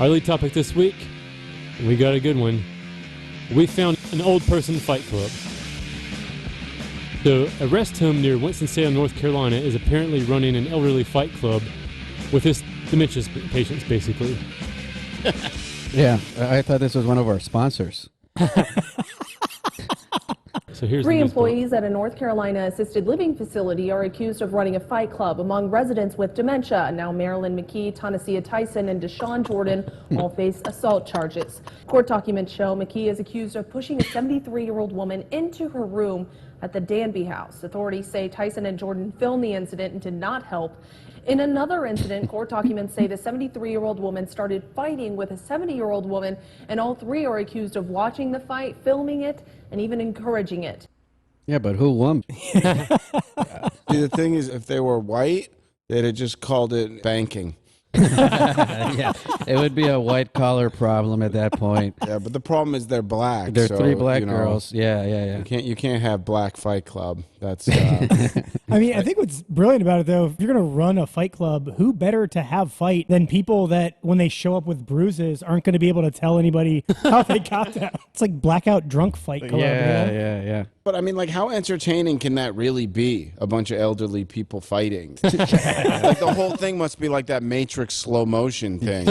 Our lead topic this week, we got a good one. We found an old person fight club. So, a rest home near Winston-Salem, North Carolina is apparently running an elderly fight club with his dementia patients, basically. Yeah, I thought this was one of our sponsors. So here's Three employees at a North Carolina assisted living facility are accused of running a fight club among residents with dementia. Now Marilyn McKee, Tonasia Tyson, and Deshaun Jordan all face assault charges. Court documents show McKee is accused of pushing a 73-year-old woman into her room at the Danby House. Authorities say Tyson and Jordan filmed the incident and did not help. In another incident, court documents say the 73-year-old woman started fighting with a 70-year-old woman, and all three are accused of watching the fight, filming it, and even encouraging it. Yeah, but who won? See, the thing is, if they were white, they'd have just called it banking. Yeah, it would be a white-collar problem at that point. Yeah, but the problem is they're black. There are so, three black you know, girls. Yeah. You can't have black fight club. That's I mean, I think what's brilliant about it, though, if you're going to run a fight club, who better to have fight than people that, when they show up with bruises, aren't going to be able to tell anybody how they got that. It's like blackout drunk fight club. Yeah. But I mean, like, how entertaining can that really be? A bunch of elderly people fighting. Like, the whole thing must be like that Matrix slow motion thing.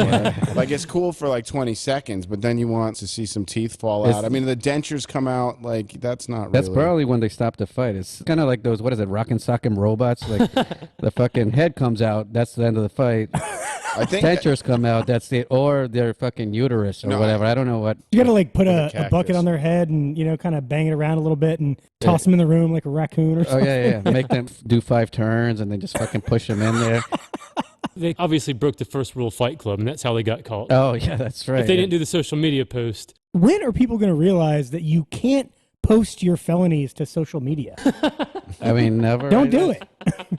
Like, it's cool for like 20 seconds, but then you want to see some teeth fall out. I mean, the dentures come out. Like, that's not That's really. probably when they stop the fight. It's kind of like those, what is it, rock and sock 'em robots? Like, the fucking head comes out, that's the end of the fight. I think Dentures come out, that's it, or their fucking uterus or whatever. I don't know what. You got to like put a cactus. bucket on their head and, you know, kind of bang it around a little bit and toss them in the room like a raccoon or Oh, something. yeah. Make them do 5 turns and then just fucking push them in there. They obviously broke the first rule of Fight Club, and that's how they got caught. Oh, yeah, that's right. If they didn't do the social media post. When are people going to realize that you can't post your felonies to social media? I mean, never. Don't do it.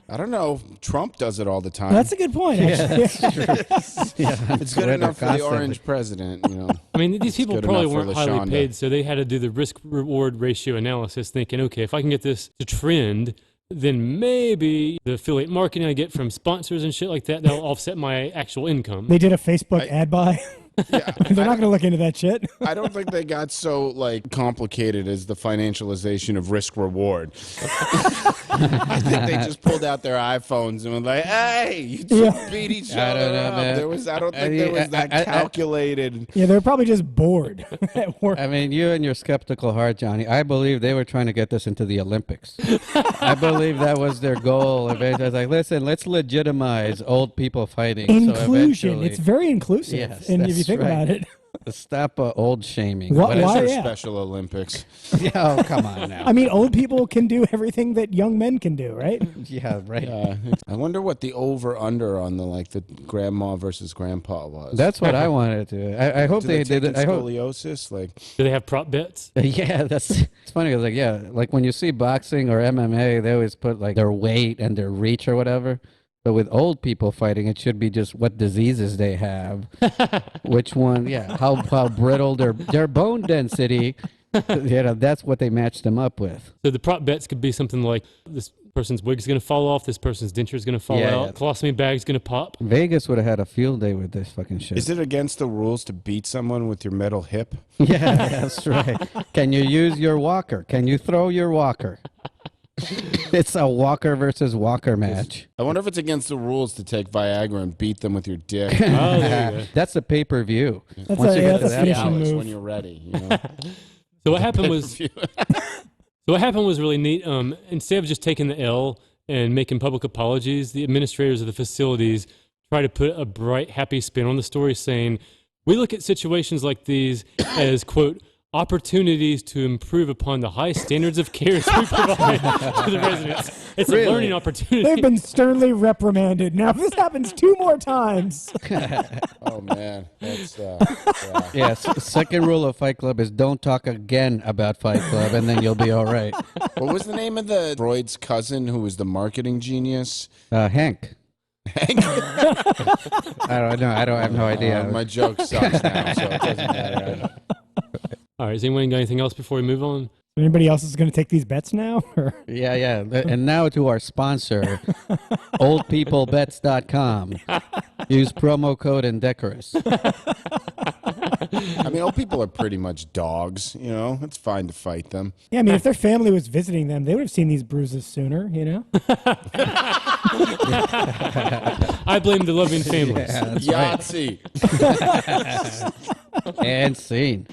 I don't know. Trump does it all the time. That's a good point, actually. It's good enough for the orange president, you know. I mean, these people good probably enough for weren't highly LaShonda. paid, so they had to do the risk-reward ratio analysis, thinking, okay, if I can get this to trend, then maybe the affiliate marketing I get from sponsors and shit like that, that'll offset my actual income. They did a Facebook ad buy. Yeah, They're not going to look into that shit. I don't think they got so like complicated as the financialization of risk reward. I think they just pulled out their iPhones and were like, "Hey, you two beat each I other don't know, up." man. I don't think there was that calculated. Yeah, they're probably just bored at work. I mean, you and your skeptical heart, Johnny. I believe they were trying to get this into the Olympics. I believe that was their goal. It was like, listen, let's legitimize old people fighting. Inclusion. So it's very inclusive. Yes, and if that's you think right. about it. Stop old shaming. What- What is why? their Yeah. Special Olympics? Yeah, oh, come on now. I mean, old people can do everything that young men can do, right? Yeah, right. I wonder what the over/under on the grandma versus grandpa was. That's what I wanted to. I hope Do they take did it. I hope. scoliosis. Like, Do they have prop bets? Yeah, it's funny. It's like, yeah, like when you see boxing or MMA, they always put like their weight and their reach or whatever. But with old people fighting, it should be just what diseases they have, which one, how brittle their bone density. You know, that's what they matched them up with. So the prop bets could be something like this person's wig's going to fall off, this person's denture is going to fall out, colostomy bag's going to pop. Vegas would have had a field day with this fucking shit. is it against the rules to beat someone with your metal hip? Yeah, that's right. Can you use your walker? Can you throw your walker? It's a walker versus walker match. I wonder if it's against the rules to take Viagra and beat them with your dick. Oh, there you go. That's a pay-per-view. That's Once you get to a that finishing point. move. when you're ready. You know? So what happened was really neat. Instead of just taking the L and making public apologies, the administrators of the facilities try to put a bright, happy spin on the story, saying, we look at situations like these as, quote, opportunities to improve upon the high standards of care we provide to the residents. It's a learning opportunity. They've been sternly reprimanded. Now, if this happens 2 more times. Oh man, that's Yes, second rule of Fight Club is don't talk again about Fight Club, and then you'll be all right. What was the name of the Freud's cousin who was the marketing genius? Hank. I don't know. I have no idea. My joke sucks now, so it doesn't matter. All right, has anyone got anything else before we move on? Anybody else is going to take these bets now? Or? Yeah. And now to our sponsor, oldpeoplebets.com. Use promo code Indecorous. I mean, old people are pretty much dogs, you know? It's fine to fight them. Yeah, I mean, if their family was visiting them, they would have seen these bruises sooner, you know? I blame the loving families. Yeah, that's right. Yahtzee. And scene.